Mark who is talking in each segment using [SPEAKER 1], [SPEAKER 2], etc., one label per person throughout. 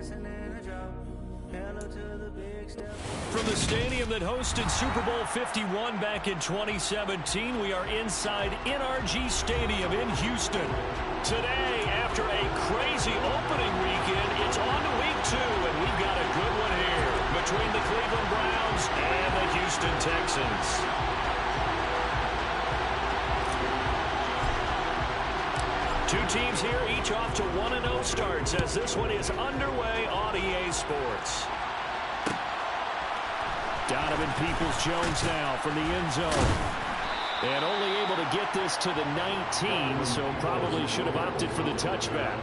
[SPEAKER 1] From the stadium that hosted Super Bowl 51 back in 2017, we are inside NRG Stadium in Houston. Today, after a crazy opening weekend, it's on to week 2, and we've got a good one here between the Cleveland Browns and the Houston Texans. Two teams here, each off to 1-0 starts as this one is underway on EA Sports. Donovan Peoples-Jones now from the end zone. And only able to get this to the 19, so probably should have opted for the touchback.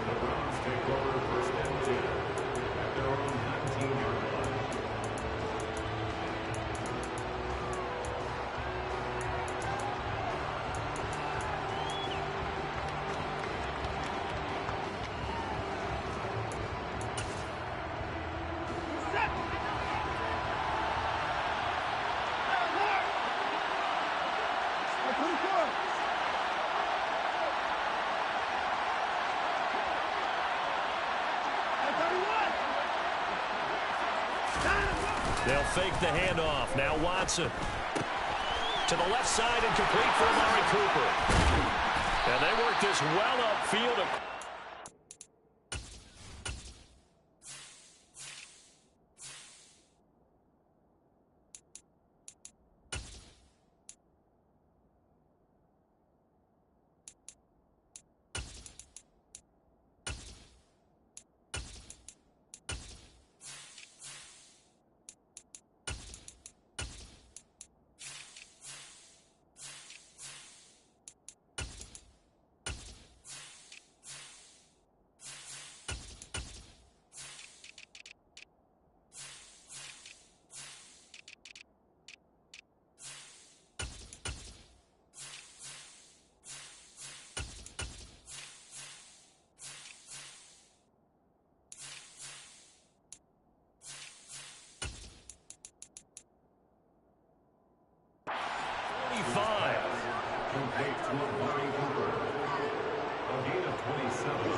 [SPEAKER 2] The Browns take over first and 10 at their own 19-yard line.
[SPEAKER 1] They'll fake the handoff. Now Watson. To the left side and complete for Amari Cooper. And they work this well upfield.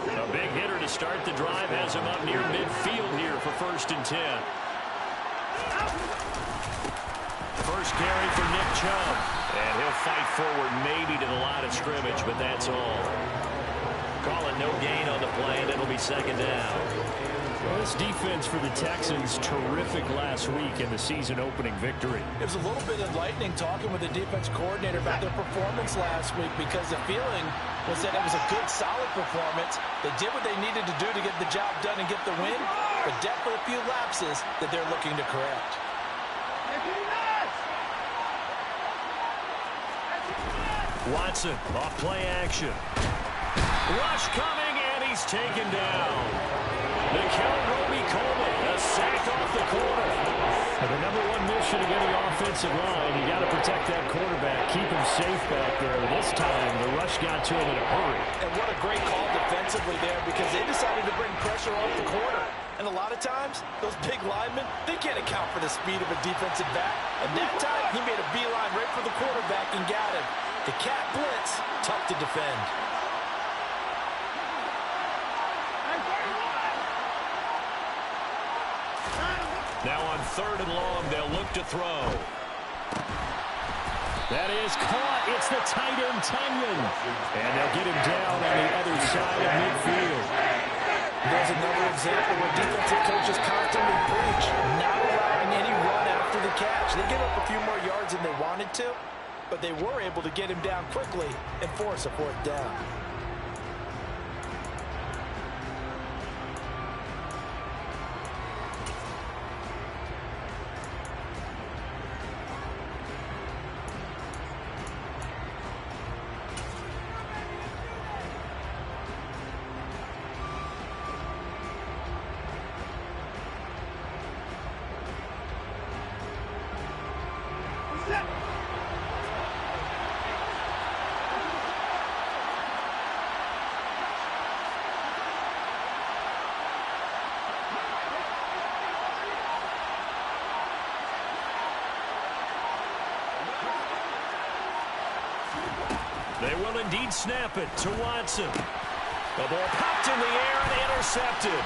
[SPEAKER 1] A big hitter to start the drive has him up near midfield here for 1st and 10. First carry for Nick Chubb. And he'll fight forward maybe to the line of scrimmage, but that's all. Call it no gain on the play, and it'll be 2nd down. Well, this defense for the Texans, terrific last week in the season-opening victory.
[SPEAKER 3] It was a little bit enlightening talking with the defense coordinator about their performance last week because the feeling was that it was a good, solid performance. They did what they needed to do to get the job done and get the win, but definitely a few lapses that they're looking to correct.
[SPEAKER 1] Watson, off play action. Rush coming, and he's taken down. Mikel Roby-Coleman, a sack off the corner. And the #1 mission against the offensive line, you got to protect that quarterback, keep him safe back there. This time, the rush got to him in a hurry.
[SPEAKER 3] And what a great call defensively there because they decided to bring pressure off the corner. And a lot of times, those big linemen, they can't account for the speed of a defensive back. And that time, he made a beeline right for the quarterback and got him. The cat blitz, tough to defend.
[SPEAKER 1] Now on 3rd and long, they'll look to throw. That is caught. It's the tight end, Tunyon. And they'll get him down on the other side of midfield.
[SPEAKER 3] There's another example where defensive coaches constantly preach, not allowing any run after the catch. They give up a few more yards than they wanted to, but they were able to get him down quickly and force a 4th down.
[SPEAKER 1] They will indeed snap it to Watson. The ball popped in the air and intercepted.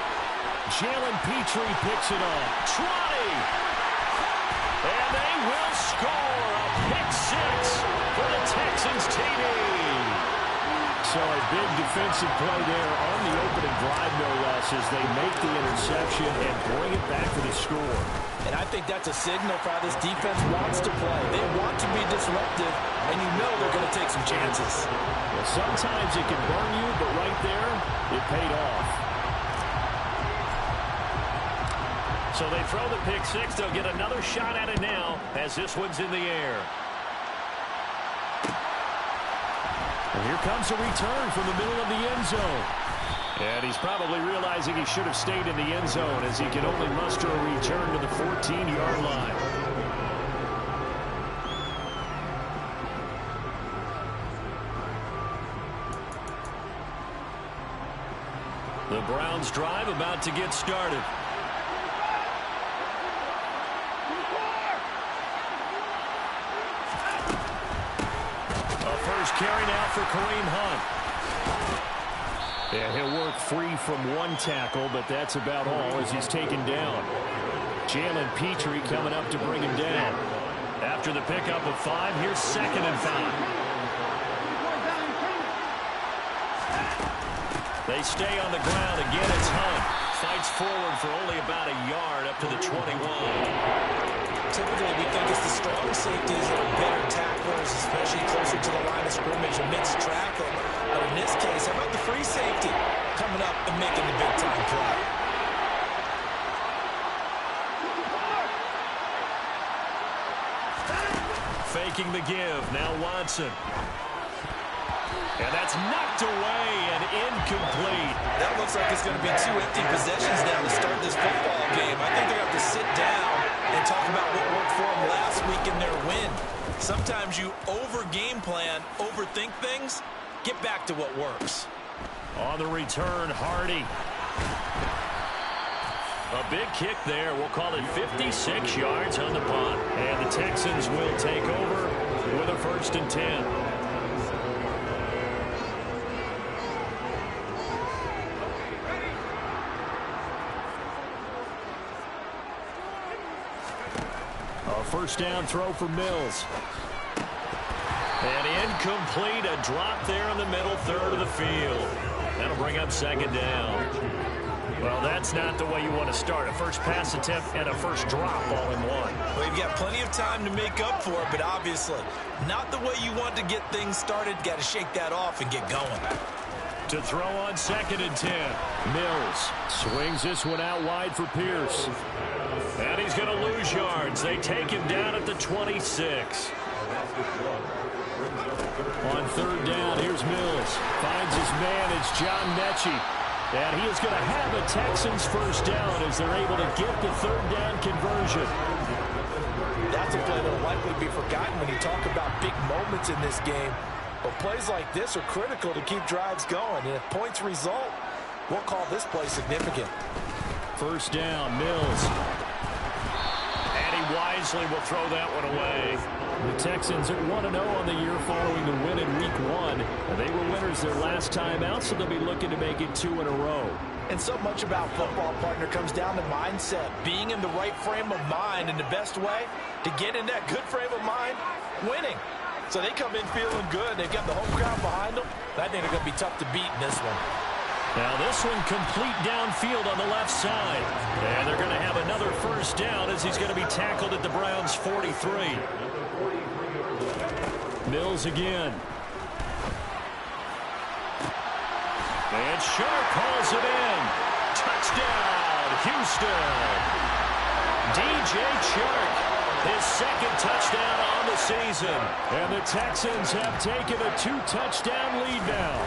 [SPEAKER 1] Jalen Petrie picks it off. 20. And they will score a pick six for the Texans TD. So a big defensive play there on the opening drive, no less, as they make the interception and bring it back for the score.
[SPEAKER 3] And I think that's a signal for how this defense wants to play. They want to be disruptive, and you know they're going to take some chances.
[SPEAKER 1] Well, sometimes it can burn you, but right there, it paid off. So they throw the pick six. They'll get another shot at it now as this one's in the air. And here comes a return from the middle of the end zone. And he's probably realizing he should have stayed in the end zone as he can only muster a return to the 14-yard line. The Browns drive about to get started. A first carry now for Kareem Hunt. Yeah, he'll work free from one tackle, but that's about all as he's taken down. Jalen Petrie coming up to bring him down. After the pickup of 5, here's 2nd and 5. They stay on the ground. Again, it's Hunt. Fights forward for only about a yard up to the 21.
[SPEAKER 3] Typically, we think it's the strong safeties that are better tacklers, especially closer to the line of scrimmage amidst traffic. But in this case, how about the free safety coming up and making the big-time play?
[SPEAKER 1] Faking the give. Now Watson. And that's knocked away and incomplete.
[SPEAKER 3] That looks like it's going to be 2 empty possessions now to start this football game. I think they're going to have to sit down and talk about what worked for them last week in their win. Sometimes you over-game plan, overthink things. Get back to what works.
[SPEAKER 1] On the return, Hardy. A big kick there. We'll call it 56 yards on the punt. And the Texans will take over with a 1st and 10. First down throw for Mills. And incomplete. A drop there in the middle third of the field. That'll bring up 2nd down. Well, that's not the way you want to start. A first pass attempt and a first drop all in one.
[SPEAKER 3] Well, you've got plenty of time to make up for it, but obviously not the way you want to get things started. Got to shake that off and get going.
[SPEAKER 1] To throw on 2nd and 10. Mills swings this one out wide for Pierce. And he's going to lose yards. They take him down at the 26. On 3rd down, here's Mills. Finds his man. It's John Mechie. And he is going to have a Texans first down as they're able to get the 3rd down conversion.
[SPEAKER 3] That's a play that will likely be forgotten when you talk about big moments in this game. But plays like this are critical to keep drives going. And if points result, we'll call this play significant.
[SPEAKER 1] First down, Mills. And he wisely will throw that one away. The Texans are 1-0 on the year following the win in Week 1. And they were winners their last time out, so they'll be looking to make it 2 in a row.
[SPEAKER 3] And so much about football, partner, comes down to mindset. Being in the right frame of mind, and the best way to get in that good frame of mind, winning. So they come in feeling good. They've got the home crowd behind them. I think they're going to be tough to beat in this one.
[SPEAKER 1] Now this one complete downfield on the left side. And they're going to have another first down as he's going to be tackled at the Browns' 43. Mills again. And Sharp hauls it in. Touchdown, Houston. DJ Chark. His 2nd touchdown on the season. And the Texans have taken a 2-touchdown lead now.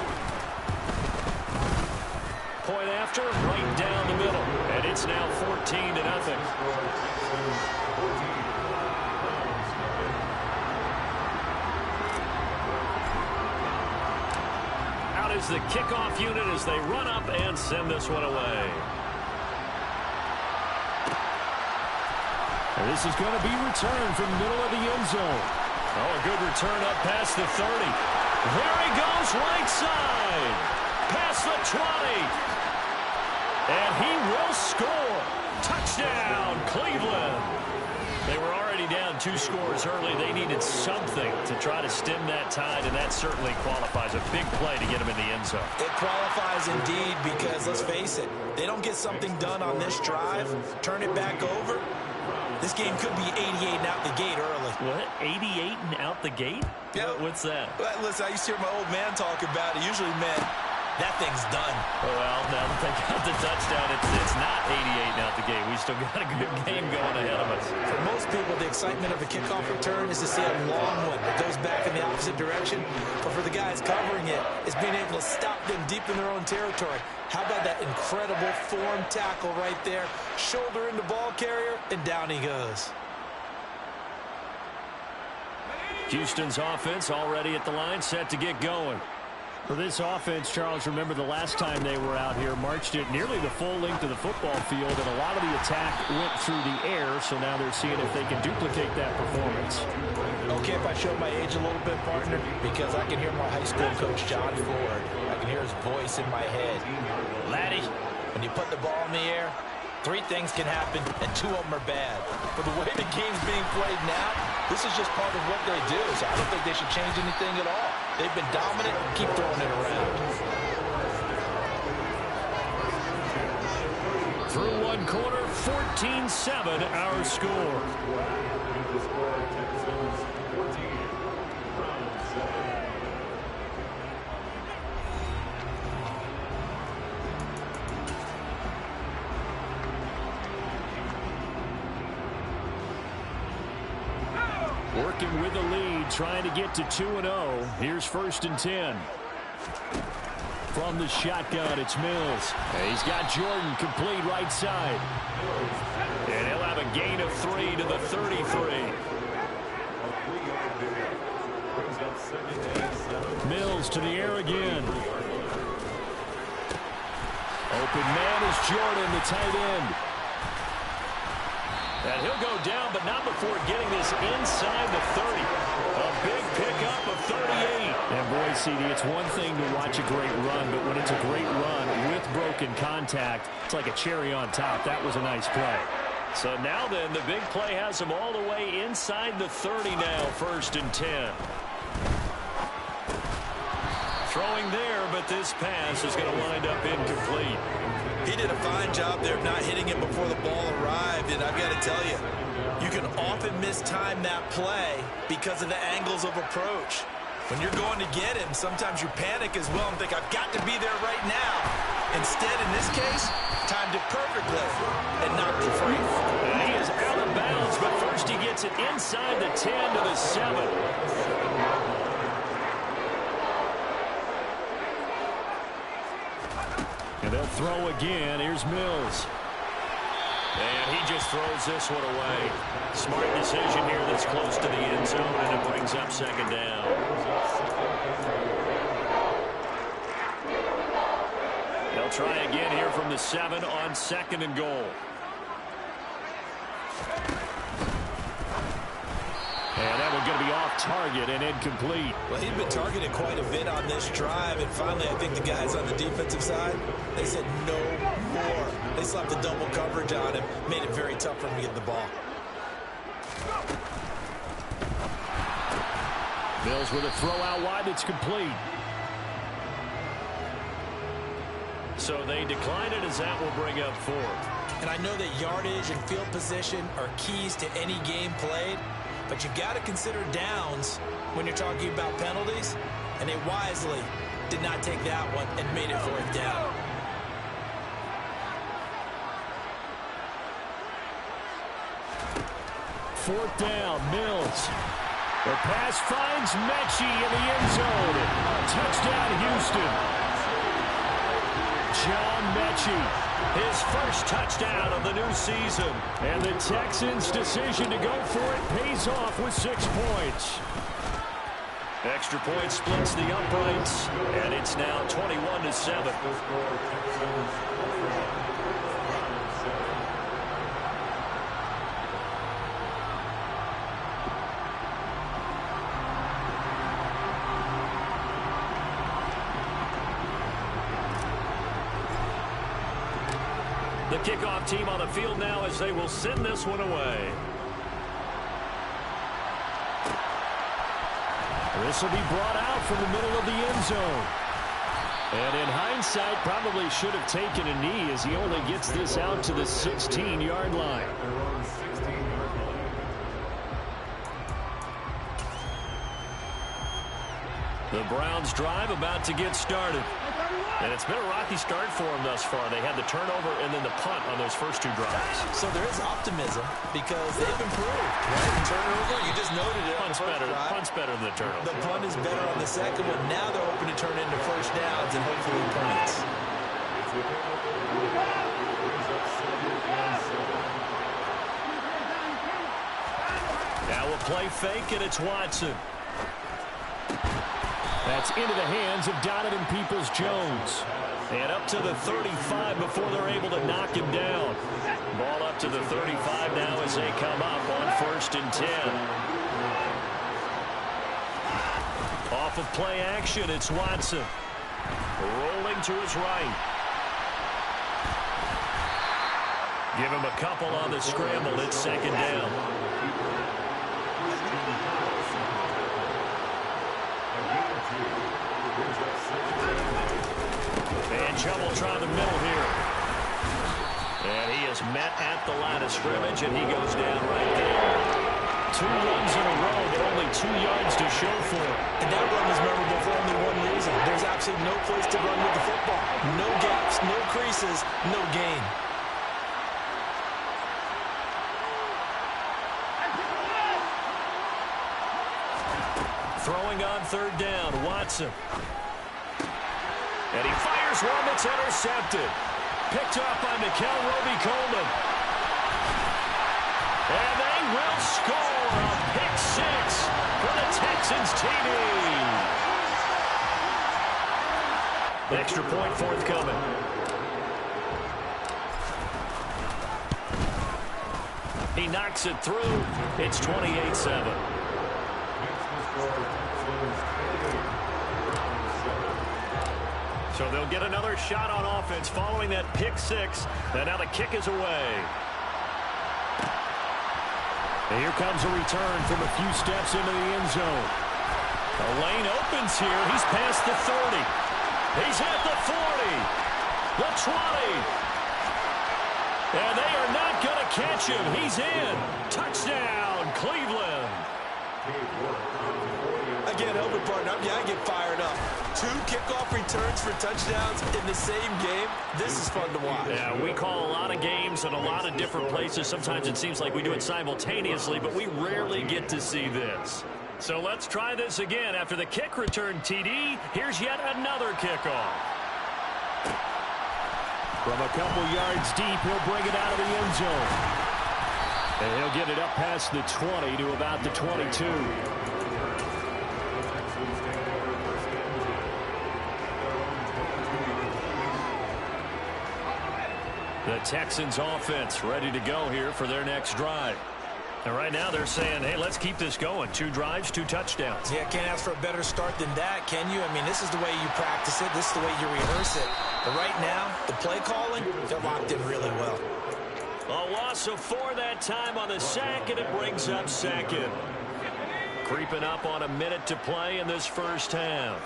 [SPEAKER 1] Point after, right down the middle. And it's now 14-0. Out is the kickoff unit as they run up and send this one away. And this is going to be returned from the middle of the end zone. Oh, a good return up past the 30. There he goes, right side. Past the 20. And he will score. Touchdown, Cleveland. They were already down 2 scores early. They needed something to try to stem that tide, and that certainly qualifies. A big play to get them in the end zone.
[SPEAKER 3] It qualifies indeed because, let's face it, they don't get something done on this drive, turn it back over, this game could be 88 and out the gate early.
[SPEAKER 1] What? 88 and out the gate?
[SPEAKER 3] Yeah.
[SPEAKER 1] What's that?
[SPEAKER 3] Well, listen, I used to hear my old man talk about it. Usually meant that thing's done.
[SPEAKER 1] Well, now that they got the touchdown, it's not 88 and out the gate. We still got a good game going ahead of us.
[SPEAKER 3] For most people, the excitement of a kickoff return is to see a long one that goes back in the opposite direction. But for the guys covering it, it's being able to stop them deep in their own territory. How about that incredible form tackle right there? Shoulder in the ball carrier, and down he goes.
[SPEAKER 1] Houston's offense already at the line, set to get going. For this offense, Charles, remember the last time they were out here, marched it nearly the full length of the football field, and a lot of the attack went through the air, so now they're seeing if they can duplicate that performance.
[SPEAKER 3] Okay, if I show my age a little bit, partner, because I can hear my high school coach, John Ford. I can hear his voice in my head. Laddie, when you put the ball in the air, 3 things can happen, and 2 of them are bad. But the way the game's being played now, this is just part of what they do, so I don't think they should change anything at all. They've been dominant. Keep throwing it around.
[SPEAKER 1] Through 1 quarter, 14-7 our score.
[SPEAKER 2] The score, Texans 14, Browns 7.
[SPEAKER 1] Working with the lead, trying to get to 2-0. Here's 1st and 10. From the shotgun, it's Mills. He's got Jordan complete right side. And he'll have a gain of 3 to the 33. Mills to the air again. Open man is Jordan, the tight end. And he'll go down, but not before getting this inside the 30. A big pickup of 38. And boy, CD, it's one thing to watch a great run, but when it's a great run with broken contact, it's like a cherry on top. That was a nice play. So now then, the big play has him all the way inside the 30 now, 1st and 10. Throwing there, but this pass is going to wind up incomplete.
[SPEAKER 3] He did a fine job there of not hitting him before the ball arrived, and I've got to tell you, you can often mistime that play because of the angles of approach. When you're going to get him, sometimes you panic as well and think, I've got to be there right now. Instead, in this case, timed it perfectly and knocked it free.
[SPEAKER 1] And he is out of bounds, but first he gets it inside the 10 to the 7. And they'll throw again. Here's Mills. And he just throws this one away. Smart decision here that's close to the end zone, and it brings up 2nd down. They'll try again here from the 7 on 2nd and goal. And that one's going to be off target and incomplete.
[SPEAKER 3] Well, he'd been targeted quite a bit on this drive, and finally I think the guys on the defensive side, they said no more. They slapped the double coverage on him, made it very tough for him to get the ball.
[SPEAKER 1] Mills with a throw out wide that's complete. So they decline it as that will bring up 4th.
[SPEAKER 3] And I know that yardage and field position are keys to any game played, but you've got to consider downs when you're talking about penalties, and they wisely did not take that one and made it 4th down.
[SPEAKER 1] Fourth down, Mills. The pass finds Mechie in the end zone. Touchdown, Houston. John Mechie, his first touchdown of the new season. And the Texans' decision to go for it pays off with 6 points. Extra point splits the uprights, and it's now 21-7. The kickoff team on the field now as they will send this one away. This will be brought out from the middle of the end zone. And in hindsight, probably should have taken a knee as he only gets this out to the 16-yard line. The Browns drive about to get started. And it's been a rocky start for them thus far. They had the turnover and then the punt on those first two drives.
[SPEAKER 3] So there is optimism because they've improved. Right? The turnover, you just noted it.
[SPEAKER 1] Punt's better than the turnover.
[SPEAKER 3] The punt is better on the second one. Now they're hoping to turn into first downs and hopefully points.
[SPEAKER 1] Now a play fake, and it's Watson. That's into the hands of Donovan Peoples-Jones. And up to the 35 before they're able to knock him down. Ball up to the 35 now as they come up on 1st and 10. Off of play action, it's Watson. Rolling to his right. Give him a couple on the scramble. It's 2nd down. And trouble trying the middle here. And he is met at the line of scrimmage, and he goes down right there. 2 runs in a row, but only 2 yards to show for it.
[SPEAKER 3] And that run was memorable for only one reason. There's absolutely no place to run with the football. No gaps, no creases, no gain.
[SPEAKER 1] Throwing on 3rd down, Watson. And he fires one that's intercepted. Picked up by Mikel Roby-Coleman. And they will score a pick 6 for the Texans TD. Extra point forthcoming. He knocks it through. It's 28-7. So they'll get another shot on offense following that pick 6. And now the kick is away. And here comes a return from a few steps into the end zone. The lane opens here. He's past the 30. He's at the 40. The 20. And they are not going to catch him. He's in. Touchdown, Cleveland.
[SPEAKER 3] Again, help partner. I get fired up. 2 kickoff returns for touchdowns in the same game. This is fun to watch.
[SPEAKER 1] Yeah, we call a lot of games in a lot of different places. Sometimes it seems like we do it simultaneously, but we rarely get to see this. So let's try this again. After the kick return TD, here's yet another kickoff. From a couple yards deep, he'll bring it out of the end zone. And he'll get it up past the 20 to about the 22. The Texans offense ready to go here for their next drive. And right now they're saying, hey, let's keep this going. 2 drives, 2 touchdowns.
[SPEAKER 3] Yeah, can't ask for a better start than that, can you? I mean, this is the way you practice it. This is the way you rehearse it. But right now, the play calling, they're locked in really well.
[SPEAKER 1] A loss of 4 that time on the sack, and it brings up 2nd. Creeping up on a minute to play in this first half.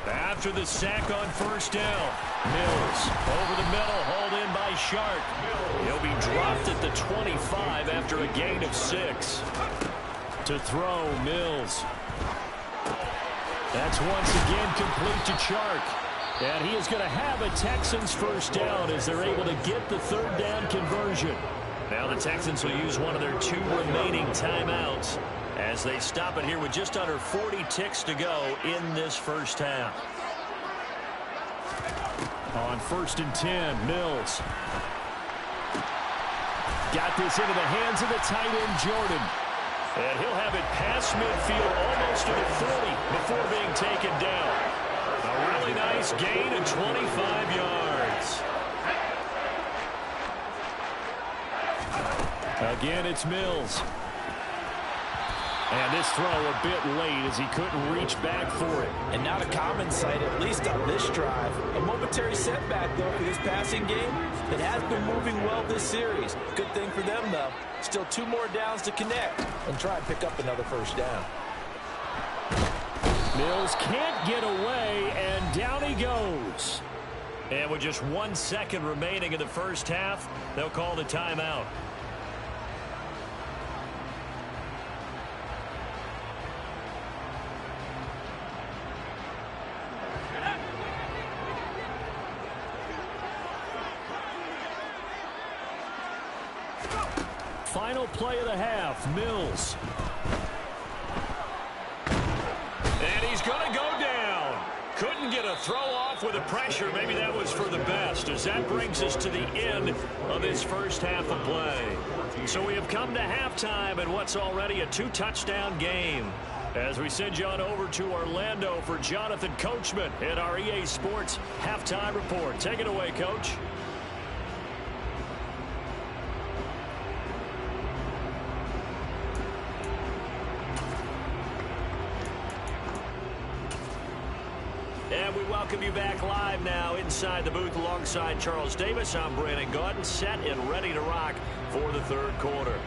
[SPEAKER 1] After the sack on 1st down, Mills over the middle, hauled in by Sharp. He'll be dropped at the 25 after a gain of 6. To throw, Mills. That's once again complete to Chark. And he is going to have a Texans first down as they're able to get the 3rd down conversion. Now the Texans will use one of their 2 remaining timeouts as they stop it here with just under 40 ticks to go in this first half. On 1st and 10, Mills. Got this into the hands of the tight end, Jordan. And he'll have it past midfield almost to the 40 before being taken down. A really nice gain of 25 yards. Again, it's Mills. And this throw a bit late as he couldn't reach back for it.
[SPEAKER 3] And not a common sight, at least on this drive. A momentary setback, though, for this passing game. It has been moving well this series. Good thing for them, though. Still 2 more downs to connect and try and pick up another first down.
[SPEAKER 1] Mills can't get away, and down he goes. And with just 1 second remaining in the first half, they'll call the timeout. Final play of the half, Mills. And he's going to go down. Couldn't get a throw off with the pressure. Maybe that was for the best, as that brings us to the end of this first half of play. So we have come to halftime in what's already a 2-touchdown game. As we send you on over to Orlando for Jonathan Coachman in our EA Sports Halftime Report. Take it away, Coach. And we welcome you back live now inside the booth alongside Charles Davis. I'm Brandon Gaudin, set and ready to rock for the third quarter.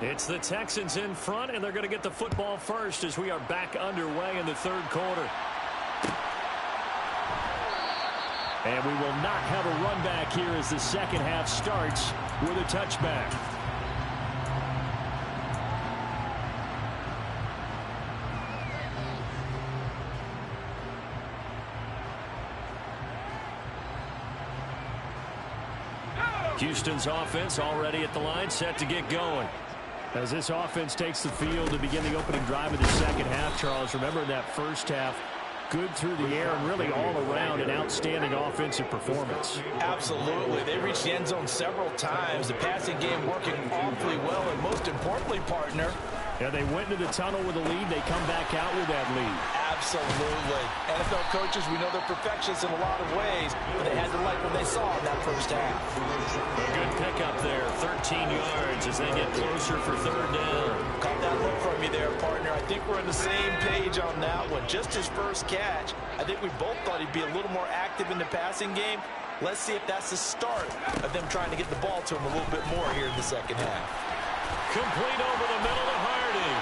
[SPEAKER 1] It's the Texans in front, and they're going to get the football first as we are back underway in the third quarter. And we will not have a run back here as the second half starts with a touchback. Houston's offense already at the line, set to get going. As this offense takes the field to begin the opening drive of the second half, Charles, remember that first half, good through the air and really all around an outstanding offensive performance.
[SPEAKER 3] Absolutely. They reached the end zone several times. The passing game working awfully well, and most importantly, partner,
[SPEAKER 1] yeah, they went into the tunnel with a lead. They come back out with that lead.
[SPEAKER 3] Absolutely. NFL coaches, we know they're perfectionists in a lot of ways, but they had to like what they saw in that first half.
[SPEAKER 1] A good pickup there, 13 yards as they get closer for third down.
[SPEAKER 3] Caught that look from you there, partner. I think we're on the same page on that one. Just his first catch, I think we both thought he'd be a little more active in the passing game. Let's see if that's the start of them trying to get the ball to him a little bit more here in the second half.
[SPEAKER 1] Complete over the middle to Hardy.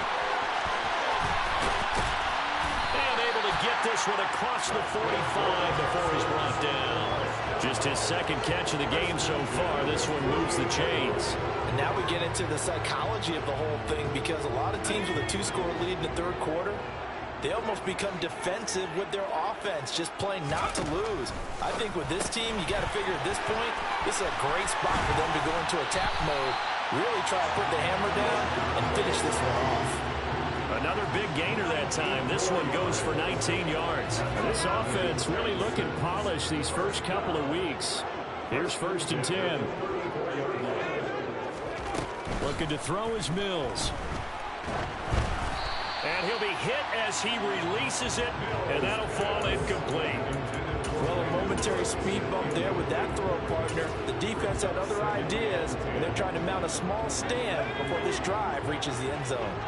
[SPEAKER 1] And able to get this one across the 45 before he's brought down. Just his second catch of the game so far. This one moves the chains.
[SPEAKER 3] And now we get into the psychology of the whole thing, because a lot of teams with a 2-score lead in the third quarter, they almost become defensive with their offense, just playing not to lose. I think with this team, you got to figure at this point, this is a great spot for them to go into attack mode, really try to put the hammer down and finish this one off.
[SPEAKER 1] Another big gainer that time. This one goes for 19 yards. This offense really looking polished these first couple of weeks. Here's 1st and 10. Looking to throw is Mills. And he'll be hit as he releases it, and that'll fall incomplete.
[SPEAKER 3] Well, a momentary speed bump there with that throw, partner. The defense had other ideas, and they're trying to mount a small stand before this drive reaches the end zone.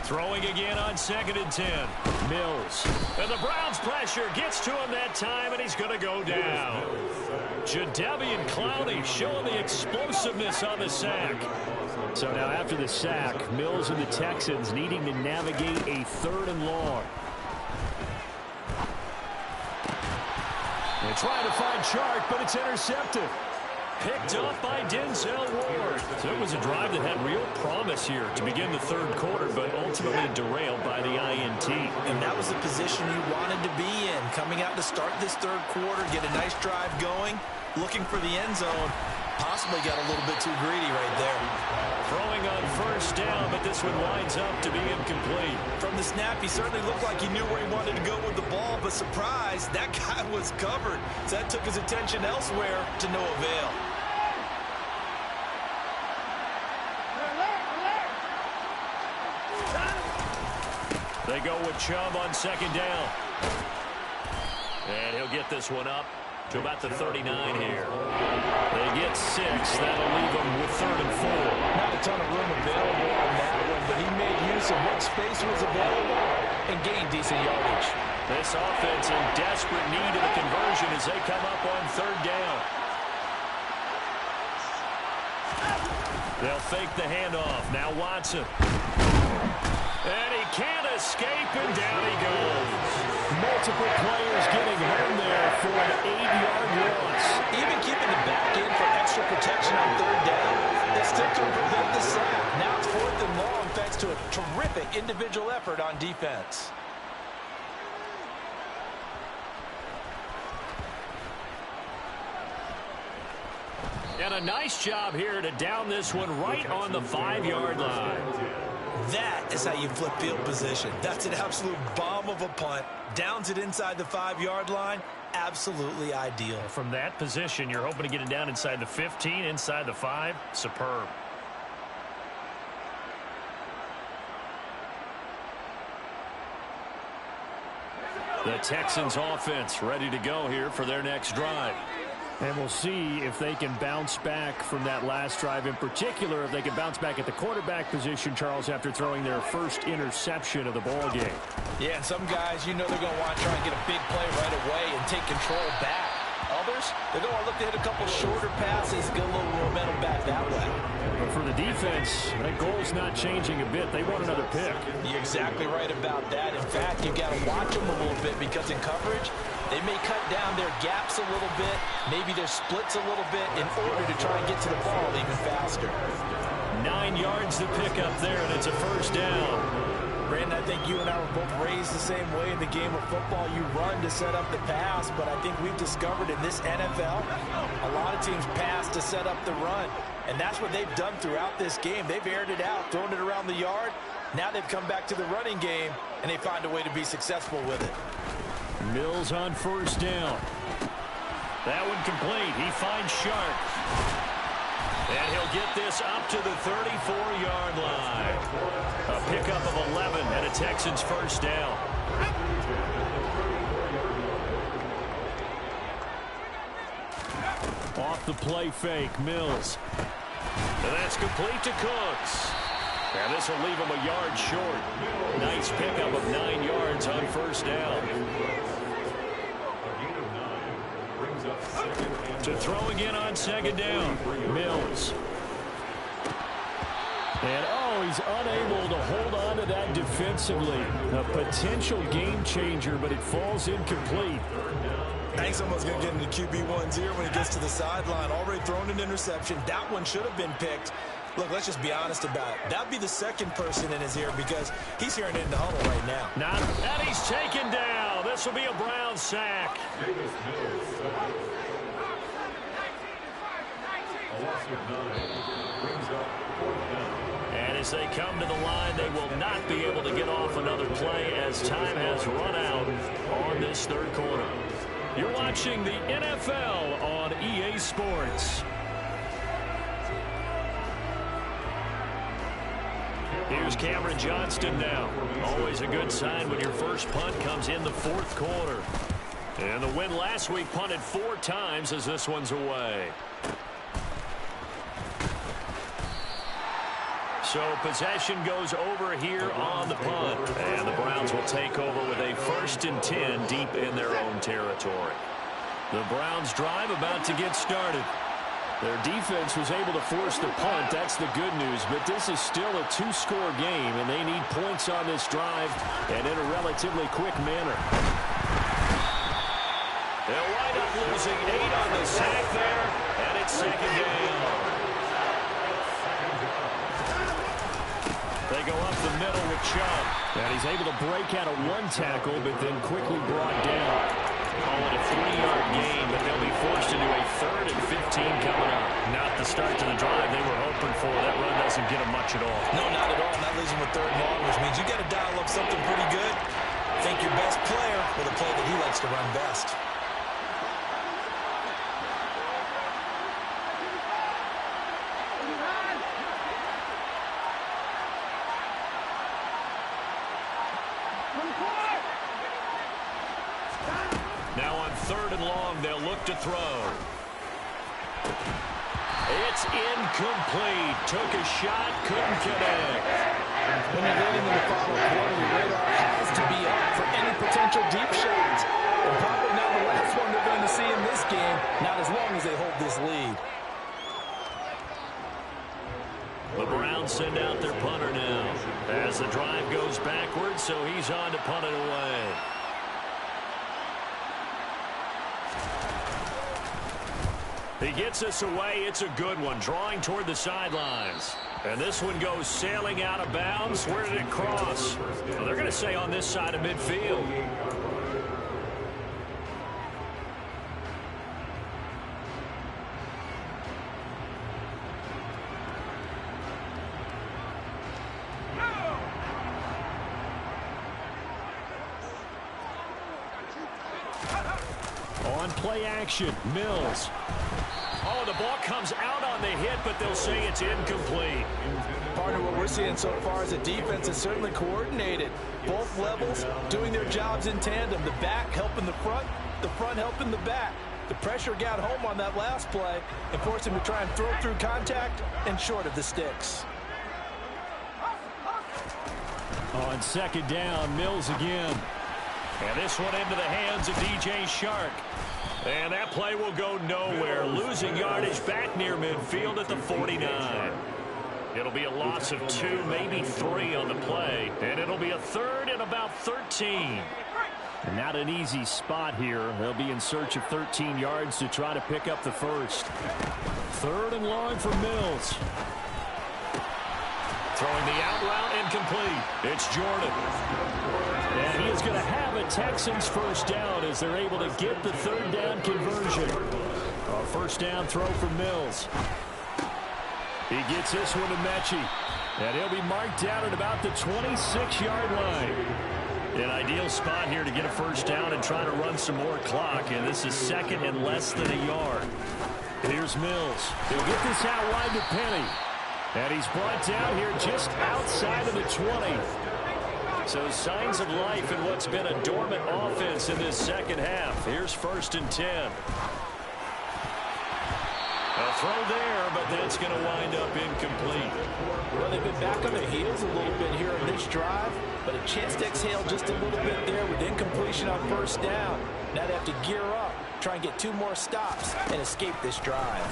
[SPEAKER 1] Throwing again on 2nd and 10. Mills. And the Browns' pressure gets to him that time, and he's going to go down. Jadeveon Clowney showing the explosiveness on the sack. So now after the sack, Mills and the Texans needing to navigate a 3rd and long. They're trying to find Chark, but it's intercepted. Picked off by Denzel Ward. So it was a drive that had real promise here to begin the third quarter, but ultimately derailed by the INT.
[SPEAKER 3] And that was the position you wanted to be in. Coming out to start this third quarter, get a nice drive going, looking for the end zone. Possibly got a little bit too greedy right there.
[SPEAKER 1] Throwing on 1st down, but this one winds up to be incomplete.
[SPEAKER 3] From the snap, he certainly looked like he knew where he wanted to go with the ball, but surprise, that guy was covered. So that took his attention elsewhere to no avail.
[SPEAKER 1] They go with Chubb on second down. And he'll get this one up to about the 39 here. They get 6. That'll leave them with 3rd and 4.
[SPEAKER 3] Not a ton of room available on that one, but he made use of what space was available and gained decent yardage.
[SPEAKER 1] This offense in desperate need of a conversion as they come up on 3rd down. They'll fake the handoff. Now Watson. And he can't escape, and down he goes.
[SPEAKER 3] Multiple players getting home there for an 8-yard loss. Even keeping the back in for extra protection on 3rd down, they still can prevent the sack. Now it's 4th and long thanks to a terrific individual effort on defense.
[SPEAKER 1] And a nice job here to down this one right on the 5-yard line.
[SPEAKER 3] That is how you flip field position. That's an absolute bomb of a punt. Downs it inside the 5-yard line. Absolutely ideal.
[SPEAKER 1] From that position, you're hoping to get it down inside the 15, inside the 5. Superb. The Texans offense ready to go here for their next drive.
[SPEAKER 4] And we'll see if they can bounce back from that last drive. In particular, if they can bounce back at the quarterback position, Charles, after throwing their first interception of the ball game.
[SPEAKER 3] Yeah, and some guys, you know they're going to want to try and get a big play right away and take control back. Others, they're going to look to hit a couple shorter passes, get a little momentum back that way.
[SPEAKER 4] But for the defense, that goal's not changing a bit. They want another pick.
[SPEAKER 3] You're exactly right about that. In fact, you got to watch them a little bit because in coverage, they may cut down their gaps a little bit, maybe their splits a little bit in order to try and get to the ball even faster.
[SPEAKER 1] 9 yards to pick up there, and it's a 1st down.
[SPEAKER 3] Brandon, I think you and I were both raised the same way in the game of football. You run to set up the pass, but I think we've discovered in this NFL, a lot of teams pass to set up the run. And that's what they've done throughout this game. They've aired it out, thrown it around the yard. Now they've come back to the running game, and they find a way to be successful with it.
[SPEAKER 1] Mills on 1st down. That one complete. He finds Sharp. And he'll get this up to the 34-yard line. A pickup of 11 and a Texans 1st down. Off the play fake, Mills. And that's complete to Cooks. And this will leave him a yard short. Nice pickup of 9 yards on 1st down. To throw again on 2nd down. Mills.
[SPEAKER 4] And, he's unable to hold on to that defensively. A potential game changer, but it falls incomplete.
[SPEAKER 3] I think someone's going to get into QB1's ear when he gets to the sideline. Already thrown an interception. That one should have been picked. Look, let's just be honest about it. That would be the second person in his ear because he's hearing it in the huddle right now.
[SPEAKER 1] And he's taken down. This will be a Brown sack. And as they come to the line, they will not be able to get off another play as time has run out on this 3rd quarter. You're watching the NFL on EA Sports. Here's Cameron Johnston now. Always a good sign when your first punt comes in the 4th quarter. And the win last week punted 4 times as this one's away. So possession goes over here on the punt. And the Browns will take over with a 1st and 10 deep in their own territory. The Browns drive about to get started. Their defense was able to force the punt. That's the good news. But this is still a 2-score game, and they need points on this drive and in a relatively quick manner. They'll wind up losing 8 on the sack there, and it's 2nd down. They go up the middle with Chubb.
[SPEAKER 4] And he's able to break out of 1 tackle, but then quickly brought down.
[SPEAKER 1] Call it a 3-yard gain, but they'll be forced into a 3rd and 15 coming up. Not the start to the drive they were hoping for. That run doesn't get them much at all.
[SPEAKER 3] No, not at all. And that leaves them with 3rd and long, which means you got to dial up something pretty good. Think your best player with a play that he likes to run best.
[SPEAKER 1] they'll look to throw. It's incomplete. Took a shot, couldn't connect.
[SPEAKER 3] When you're leading in the final quarter, your radar has to be up for any potential deep shots. And probably not the last one they're going to see in this game, not as long as they hold this lead.
[SPEAKER 1] The Browns send out their punter now as the drive goes backwards, so he's on to punt it away. He gets us away. It's a good one, drawing toward the sidelines. And this one goes sailing out of bounds. Where did it cross? Well, they're going to say on this side of midfield. On play action, Mills. Oh, the ball comes out on the hit, but they'll say it's incomplete.
[SPEAKER 3] Partner, what we're seeing so far is the defense is certainly coordinated. Both levels doing their jobs in tandem. The back helping the front helping the back. The pressure got home on that last play and forced him to try and throw through contact and short of the sticks.
[SPEAKER 4] On second down, Mills again.
[SPEAKER 1] And this one into the hands of DJ Shark. And that play will go nowhere. Losing yardage back near midfield at the 49. It'll be a loss of 2, maybe 3 on the play. And it'll be a third and about 13.
[SPEAKER 4] And not an easy spot here. They'll be in search of 13 yards to try to pick up the first. Third and long for Mills.
[SPEAKER 1] Throwing the out route incomplete. It's Jordan.
[SPEAKER 4] And he is going to have a Texans first down as they're able to get the third down conversion. A first down throw for Mills. He gets this one to Mechie. And he'll be marked down at about the 26-yard line. An ideal spot here to get a first down and try to run some more clock. And this is second and less than a yard. Here's Mills. He'll get this out wide to Penny. And he's brought down here just outside of the 20. So signs of life in what's been a dormant offense in this second half. Here's 1st and 10. A throw there, but that's going to wind up incomplete.
[SPEAKER 3] Well, they've been back on their heels a little bit here in this drive, but a chance to exhale just a little bit there with incompletion on first down. Now they have to gear up, try and get 2 more stops, and escape this drive.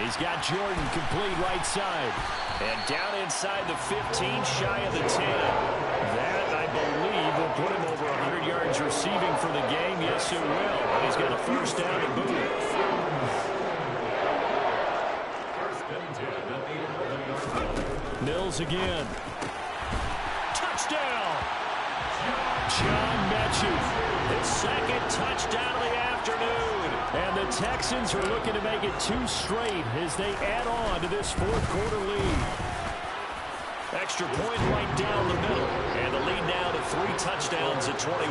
[SPEAKER 4] He's got Jordan complete right side.
[SPEAKER 1] And down inside the 15, shy of the 10. That, I believe, will put him over 100 yards receiving for the game. Yes, it will. And he's got a first down to boot.
[SPEAKER 4] Mills again.
[SPEAKER 1] Touchdown!
[SPEAKER 4] John Mechie.
[SPEAKER 1] His second touchdown of the afternoon.
[SPEAKER 4] And the Texans are looking to make it 2 straight as they add on to this fourth-quarter lead.
[SPEAKER 1] Extra point right down the middle. And the lead now to 3 touchdowns at 21.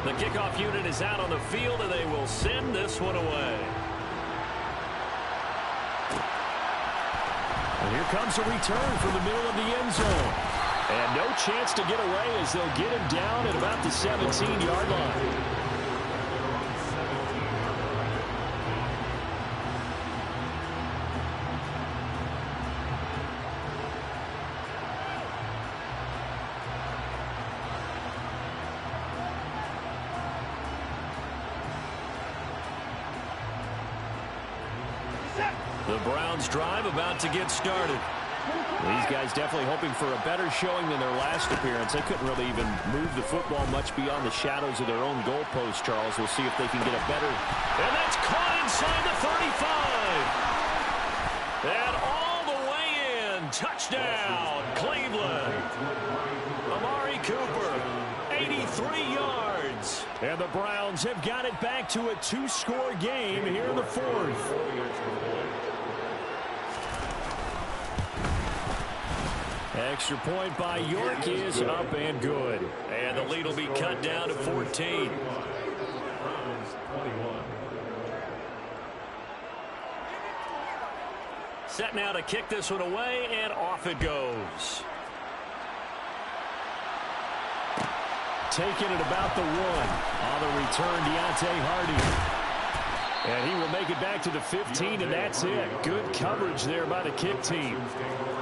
[SPEAKER 1] The kickoff unit is out on the field, and they will send this one away.
[SPEAKER 4] And here comes a return from the middle of the end zone. And no chance to get away as they'll get him down at about the 17-yard line.
[SPEAKER 1] The Browns drive about to get started.
[SPEAKER 4] These guys definitely hoping for a better showing than their last appearance. They couldn't really even move the football much beyond the shadows of their own goalpost, Charles. We'll see if they can get a better...
[SPEAKER 1] And that's caught inside the 35. And all the way in. Touchdown, Cleveland. Amari Cooper, 83 yards.
[SPEAKER 4] And the Browns have got it back to a 2-score game here in the fourth. Extra point by York is up and good.
[SPEAKER 1] And the lead will be cut down to 14. Set now to kick this one away, and off it goes.
[SPEAKER 4] taken at about the 1. On the return, Deontay Hardy. And he will make it back to the 15, and that's it. Good coverage there by the kick team.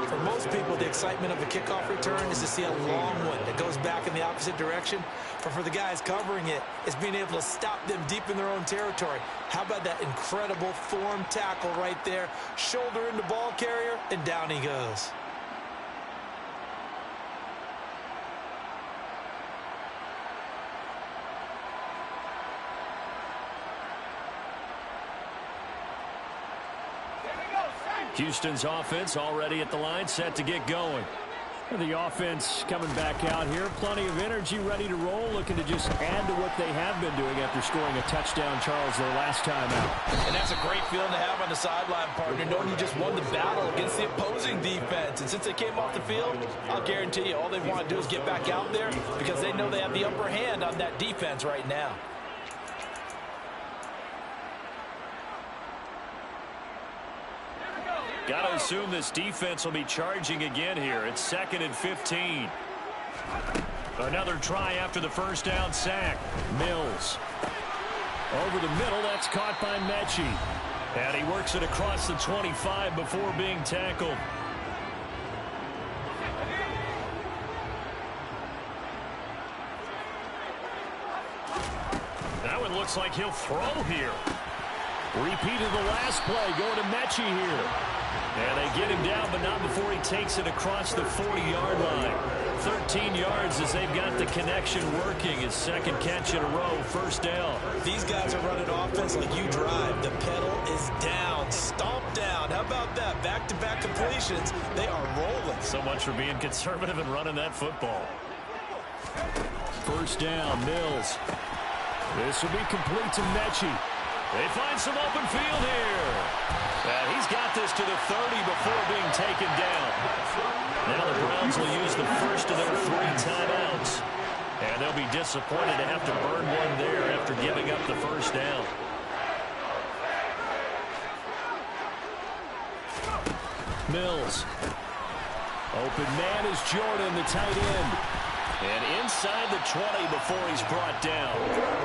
[SPEAKER 3] For most people, the excitement of a kickoff return is to see a long one that goes back in the opposite direction. But for the guys covering it, it's being able to stop them deep in their own territory. How about that incredible form tackle right there? Shoulder into ball carrier, and down he goes.
[SPEAKER 4] Houston's offense already at the line, set to get going. And the offense coming back out here, plenty of energy, ready to roll, looking to just add to what they have been doing after scoring a touchdown, Charles, their last time out.
[SPEAKER 3] And that's a great feeling to have on the sideline, partner, knowing you just won the battle against the opposing defense. And since they came off the field, I'll guarantee you all they want to do is get back out there because they know they have the upper hand on that defense right now.
[SPEAKER 4] Got to assume this defense will be charging again here. It's 2nd and 15. Another try after the first down sack. Mills. Over the middle, that's caught by Mechie. And he works it across the 25 before being tackled. That one looks like he'll throw here. Repeat of the last play, going to Mechie here. And they get him down, but not before he takes it across the 40-yard line. 13 yards as they've got the connection working. His second catch in a row, first down.
[SPEAKER 3] These guys are running offense like you drive. The pedal is down, stomp down. How about that? Back-to-back completions. They are rolling.
[SPEAKER 4] So much for being conservative and running that football. First down, Mills. This will be complete to Mechie. They find some open field here. And he's got this to the 30 before being taken down. Now the Browns will use the first of their 3 timeouts. And they'll be disappointed to have to burn one there after giving up the first down. Mills. Open man is Jordan, the tight end. And inside the 20 before he's brought down.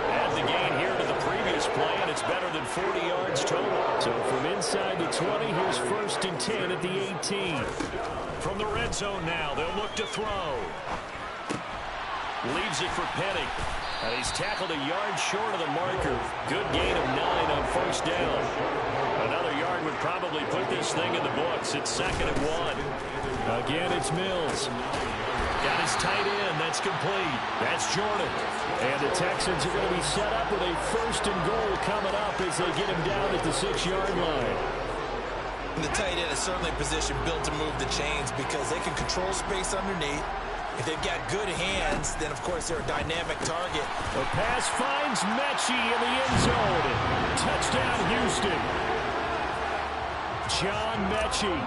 [SPEAKER 4] Add the gain here to the previous play, and it's better than 40 yards total. So from inside the 20, here's 1st and 10 at the 18. From the red zone now, they'll look to throw. Leaves it for Penny. And he's tackled a yard short of the marker. Good gain of 9 on first down. Another yard would probably put this thing in the books. It's 2nd and 1. Again, it's Mills. Got his tight end. That's complete. That's Jordan. And the Texans are going to be set up with a 1st and goal coming up as they get him down at the 6-yard line.
[SPEAKER 3] And the tight end is certainly a position built to move the chains because they can control space underneath. If they've got good hands, then, of course, they're a dynamic target.
[SPEAKER 4] The pass finds Mechie in the end zone. Touchdown, Houston. John Mechie.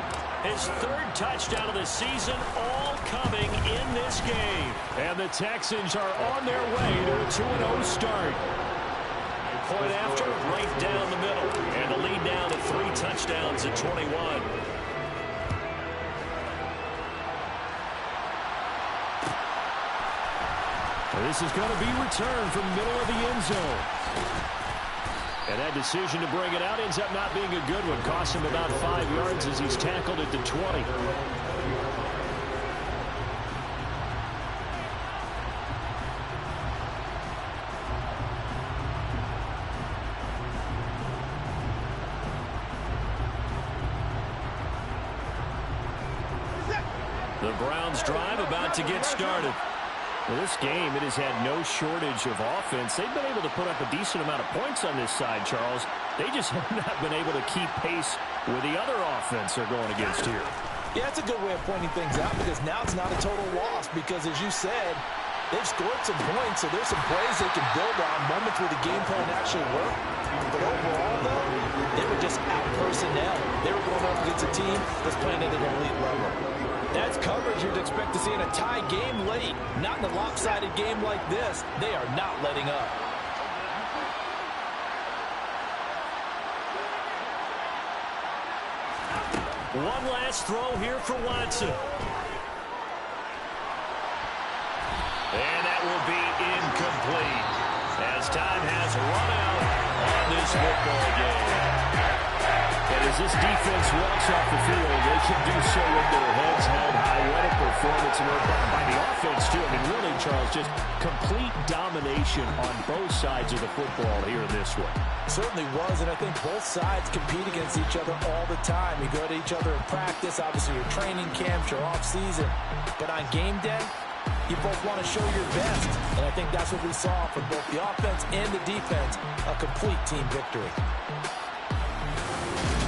[SPEAKER 4] His 3rd touchdown of the season, all coming in this game. And the Texans are on their way to a 2-0 start. Point after, right down the middle. And the lead now to 3 touchdowns at 21. This is going to be returned from the middle of the end zone. And that decision to bring it out ends up not being a good one. Costs him about 5 yards as he's tackled at the 20. The Browns drive about to get started. Well, this game, it has had no shortage of offense. They've been able to put up a decent amount of points on this side, Charles. They just have not been able to keep pace with the other offense they're going against here.
[SPEAKER 3] Yeah, that's a good way of pointing things out because now it's not a total loss because, as you said, they've scored some points, so there's some plays they can build on, moments where the game plan actually worked. But overall, though, they were just out-personnel. They were going up against a team that's playing at an elite level. That's coverage you'd expect to see in a tie game late. Not in a lopsided game like this. They are not letting up.
[SPEAKER 4] One last throw here for Watson. And that will be football game. And as this defense walks off the field, they can do so with their heads held high. What a performance by the offense, too. I mean, really, Charles, just complete domination on both sides of the football here in this one.
[SPEAKER 3] Certainly was, and I think both sides compete against each other all the time. You go to each other in practice, obviously your training camps, your off-season. But on game day, you both want to show your best. And I think that's what we saw from both the offense and the defense, a complete team victory.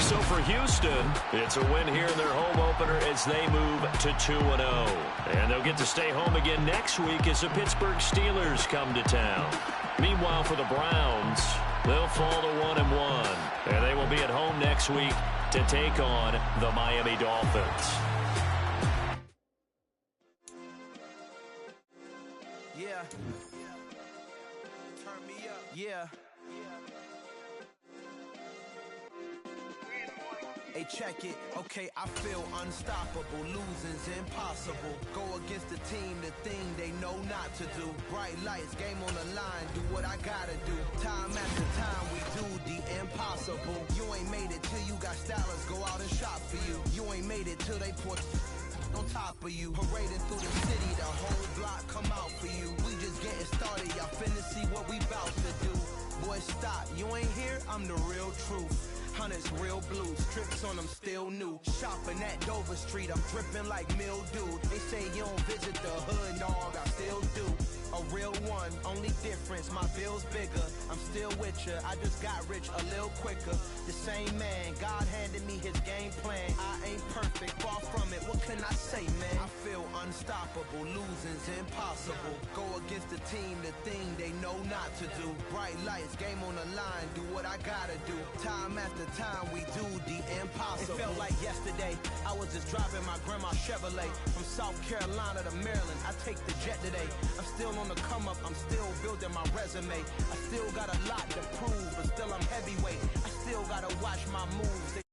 [SPEAKER 1] So for Houston, it's a win here in their home opener as they move to 2-0. And they'll get to stay home again next week as the Pittsburgh Steelers come to town. Meanwhile, for the Browns, they'll fall to 1-1. And they will be at home next week to take on the Miami Dolphins.
[SPEAKER 5] Yeah. Turn me up. Yeah. Hey, check it. Okay, I feel unstoppable. Losing's impossible. Go against the team, the thing they know not to do. Bright lights, game on the line. Do what I gotta do. Time after time, we do the impossible. You ain't made it till you got stylers. Go out and shop for you. You ain't made it till they put on top of you. Parading through the city, the whole block come out for you. We just getting started. Y'all finna see what we bout to do. Boy, stop. You ain't here? I'm the real truth. Hunters, real blue, strips on them still new. Shopping at Dover Street, I'm dripping like mildew. They say you don't visit the hood, dog, I still do. A real one, only difference, my bill's bigger. I'm still with ya, I just got rich a little quicker. The same man, God handed me his game plan. I ain't perfect, far from it, what can I say, man? I feel unstoppable, losing's impossible. Go against the team, the thing they know not to do. Bright lights, game on the line, do what I gotta do. Time after time, we do the impossible. It felt like yesterday, I was just driving my grandma's Chevrolet. From South Carolina to Maryland, I take the jet today. I'm still on the come up, I'm still building my resume. I still got a lot to prove, but still I'm heavyweight. I still gotta watch my moves.